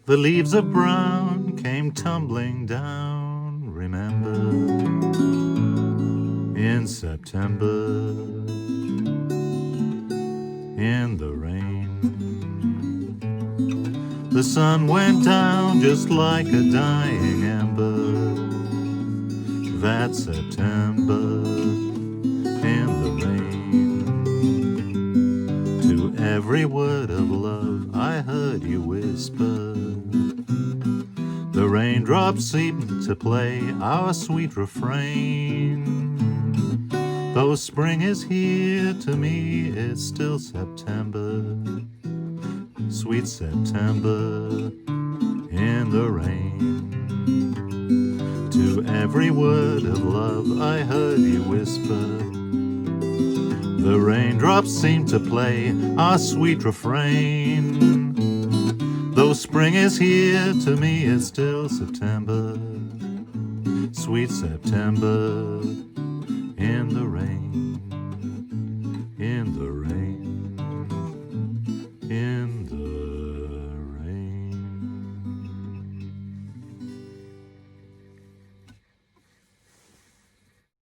The leaves of brown came tumbling down, remember, in September, in the rain. The sun went down just like a dying ember, that September, in the rain. To every word of love I heard you whisper, the raindrops seemed to play our sweet refrain. Though spring is here, to me it's still September, sweet September, in the rain. To every word of love I heard you whisper, the raindrops seem to play our sweet refrain. Though spring is here, to me it's still September, sweet September, in the rain, in the rain.